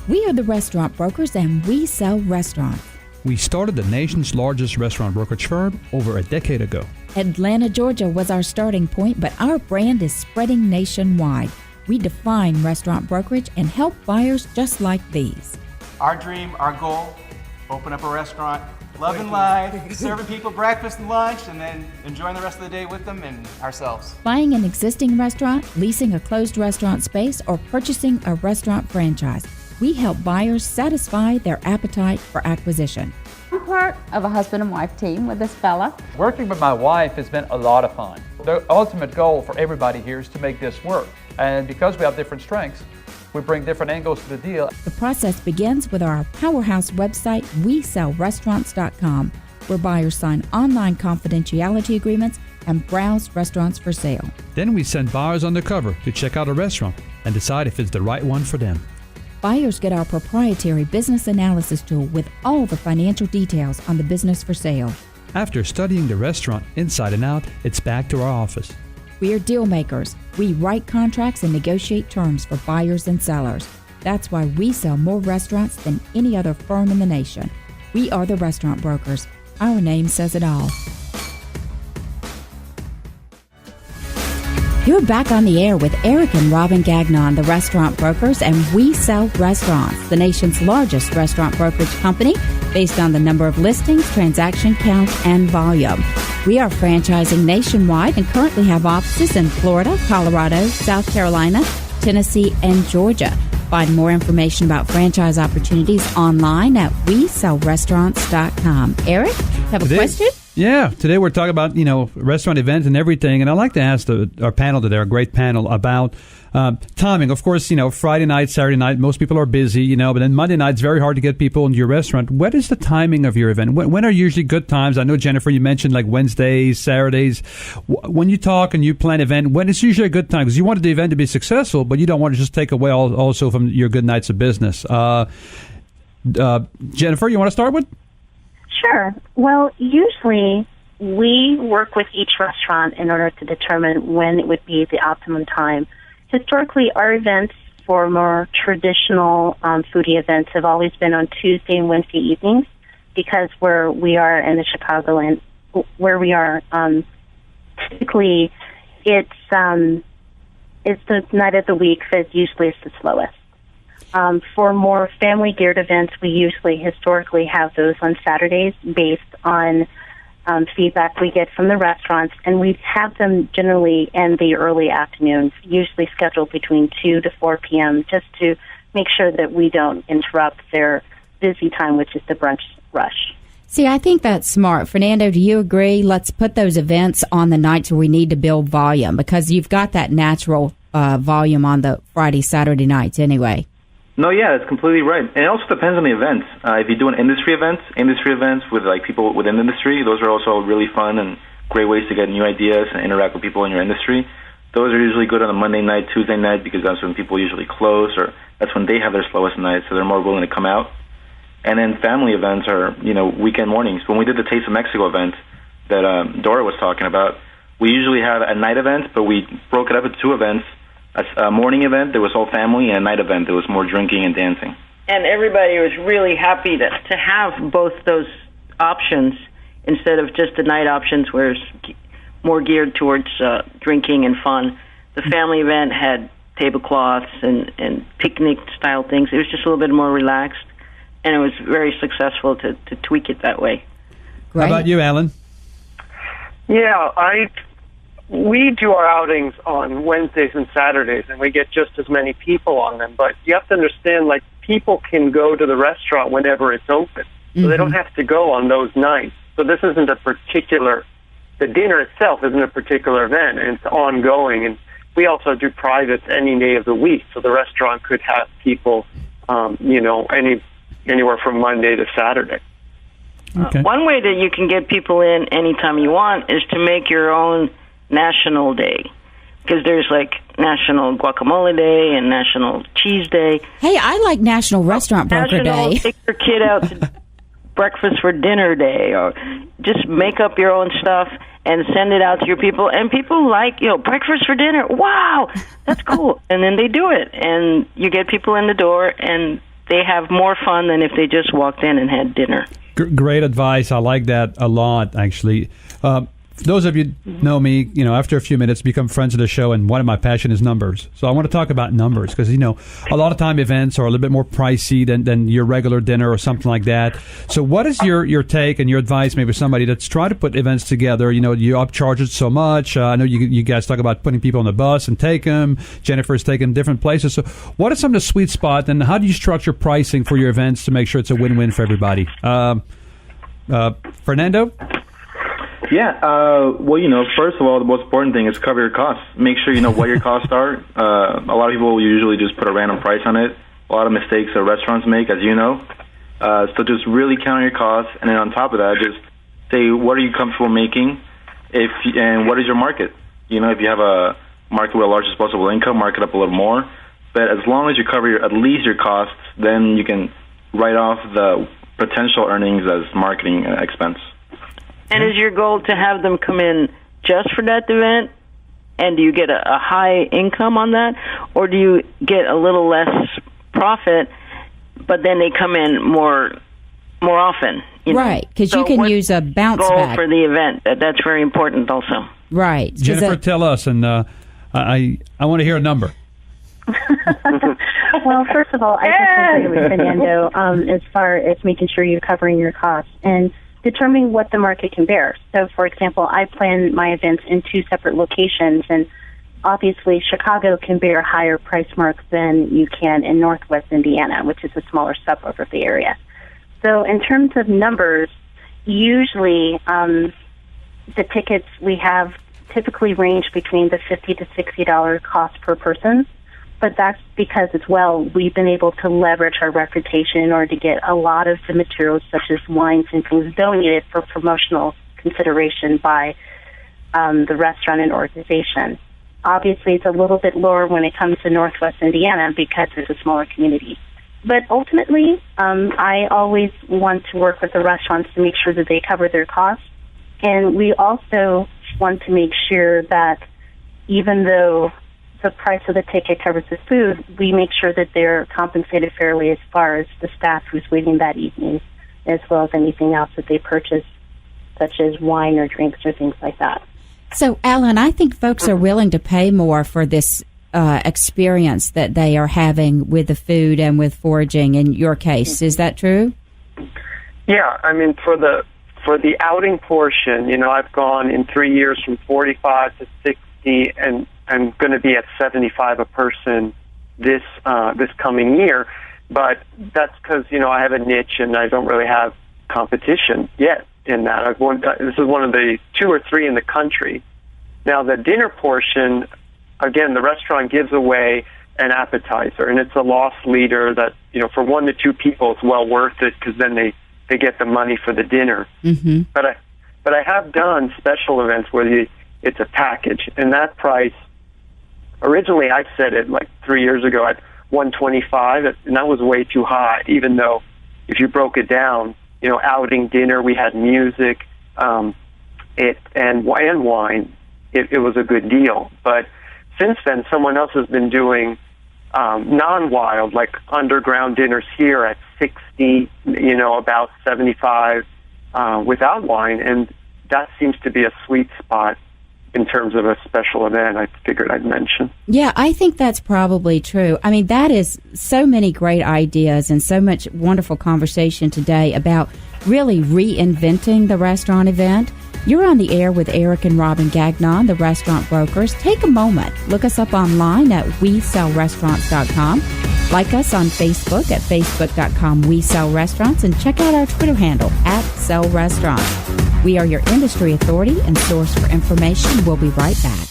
We are the restaurant brokers, and we sell restaurants. We started the nation's largest restaurant brokerage firm over a decade ago. Atlanta, Georgia was our starting point, but our brand is spreading nationwide. We define restaurant brokerage and help buyers just like these. Our dream, our goal, open up a restaurant, loving life, serving people breakfast and lunch, and then enjoying the rest of the day with them and ourselves. Buying an existing restaurant, leasing a closed restaurant space, or purchasing a restaurant franchise. We help buyers satisfy their appetite for acquisition. I'm part of a husband and wife team with this fella. Working with my wife has been a lot of fun. The ultimate goal for everybody here is to make this work. And because we have different strengths, we bring different angles to the deal. The process begins with our powerhouse website, WeSellRestaurants.com, where buyers sign online confidentiality agreements and browse restaurants for sale. Then we send buyers undercover to check out a restaurant and decide if it's the right one for them. Buyers get our proprietary business analysis tool with all the financial details on the business for sale. After studying the restaurant inside and out, it's back to our office. We are deal makers. We write contracts and negotiate terms for buyers and sellers. That's why we sell more restaurants than any other firm in the nation. We are the restaurant brokers. Our name says it all. You're back on the air with Eric and Robin Gagnon, the restaurant brokers, and We Sell Restaurants, the nation's largest restaurant brokerage company based on the number of listings, transaction count, and volume. We are franchising nationwide and currently have offices in Florida, Colorado, South Carolina, Tennessee, and Georgia. Find more information about franchise opportunities online at WeSellRestaurants.com. Eric, have a question? Yeah, today we're talking about, restaurant events and everything, and I'd like to ask our panel today, our great panel, about timing. Of course, Friday night, Saturday night, most people are busy, but then Monday night, it's very hard to get people into your restaurant. What is the timing of your event? When are usually good times? I know, Jennifer, you mentioned like Wednesdays, Saturdays. When you talk and you plan an event, when is usually a good time? Because you want the event to be successful, but you don't want to just take away also from your good nights of business. Jennifer, you want to start with? Sure. Well, usually we work with each restaurant in order to determine when it would be the optimum time. Historically, our events for more traditional foodie events have always been on Tuesday and Wednesday evenings because where we are in the Chicagoland, where we are, typically it's the night of the week that usually is the slowest. For more family-geared events, we usually historically have those on Saturdays based on feedback we get from the restaurants, and we have them generally in the early afternoons, usually scheduled between 2 to 4 p.m., just to make sure that we don't interrupt their busy time, which is the brunch rush. See, I think that's smart. Fernando, do you agree? Let's put those events on the nights where we need to build volume, because you've got that natural volume on the Friday, Saturday nights anyway. No, yeah, that's completely right. And it also depends on the events. If you do an industry events with like people within the industry, those are also really fun and great ways to get new ideas and interact with people in your industry. Those are usually good on a Monday night, Tuesday night, because that's when people usually close, or that's when they have their slowest night, so they're more willing to come out. And then family events are, weekend mornings. When we did the Taste of Mexico event that Dora was talking about, we usually have a night event, but we broke it up into two events. A morning event, there was all family, and a night event, there was more drinking and dancing. And everybody was really happy to have both those options instead of just the night options where it's more geared towards drinking and fun. The family event had tablecloths and picnic-style things. It was just a little bit more relaxed, and it was very successful to tweak it that way. Right. How about you, Alan? Yeah, we do our outings on Wednesdays and Saturdays, and we get just as many people on them. But you have to understand, people can go to the restaurant whenever it's open. So they don't have to go on those nights. So this isn't the dinner itself isn't a particular event, and it's ongoing. And we also do privates any day of the week. So the restaurant could have people, anywhere from Monday to Saturday. Okay. One way that you can get people in anytime you want is to make your own National Day, because there's National Guacamole Day and National Cheese Day. Hey, I like National Restaurant Broker Day. Take your kid out to breakfast for dinner day, or just make up your own stuff and send it out to your people. And people like, breakfast for dinner. Wow, that's cool. And then they do it, and you get people in the door, and they have more fun than if they just walked in and had dinner. Great advice. I like that a lot, actually. Those of you know me, after a few minutes, become friends of the show, and one of my passion is numbers. So I want to talk about numbers because, a lot of time events are a little bit more pricey than your regular dinner or something like that. So what is your take and your advice, maybe somebody that's trying to put events together? You upcharge it so much. I know you guys talk about putting people on the bus and take them. Jennifer's taking different places. So what is some of the sweet spot, and how do you structure pricing for your events to make sure it's a win-win for everybody? Fernando? Yeah, well, first of all, the most important thing is cover your costs. Make sure you know what your costs are. A lot of people usually just put a random price on it. A lot of mistakes that restaurants make, as you know. So just really count your costs, and then on top of that, just say, what are you comfortable making, and what is your market? If you have a market with a large disposable income, mark it up a little more. But as long as you cover at least your costs, then you can write off the potential earnings as marketing expense. And is your goal to have them come in just for that event? And do you get a high income on that? Or do you get a little less profit, but then they come in more often? Right, because you can use a bounce goal back. For the event. That's very important also. Right. Jennifer, tell us, and I want to hear a number. Well, first of all, I just agree with Fernando as far as making sure you're covering your costs and determining what the market can bear. So, for example, I plan my events in 2 separate locations, and obviously Chicago can bear higher price marks than you can in Northwest Indiana, which is a smaller suburb of the area. So in terms of numbers, usually the tickets we have typically range between the $50 to $60 cost per person. But that's because, as well, we've been able to leverage our reputation in order to get a lot of the materials, such as wines and things, donated for promotional consideration by the restaurant and organization. Obviously, it's a little bit lower when it comes to Northwest Indiana because it's a smaller community. But ultimately, I always want to work with the restaurants to make sure that they cover their costs. And we also want to make sure that even though the price of the ticket covers the food, we make sure that they're compensated fairly as far as the staff who's waiting that evening, as well as anything else that they purchase, such as wine or drinks or things like that. So, Alan, I think folks are willing to pay more for this experience that they are having with the food and with foraging in your case. Is that true? Yeah, I mean, for the outing portion, I've gone in 3 years from 45 to 60, and I'm going to be at 75 a person this coming year. But that's because, I have a niche and I don't really have competition yet in that. This is one of the 2 or 3 in the country. Now, the dinner portion, again, the restaurant gives away an appetizer, and it's a loss leader that, for 1 to 2 people, it's well worth it because then they get the money for the dinner. Mm-hmm. But I have done special events where it's a package, and that price, originally I set it like 3 years ago at $125, and that was way too high, even though if you broke it down, outing dinner, we had music, and wine, it was a good deal. But since then, someone else has been doing non-wild, like underground dinners here at 60, about 75 without wine, and that seems to be a sweet spot in terms of a special event I figured I'd mention. Yeah, I think that's probably true. I mean, that is so many great ideas and so much wonderful conversation today about really reinventing the restaurant event. You're on the air with Eric and Robin Gagnon, the restaurant brokers. Take a moment. Look us up online at WeSellRestaurants.com. Like us on Facebook at Facebook.com WeSellRestaurants, and check out our Twitter handle at SellRestaurants. We are your industry authority and source for information. We'll be right back.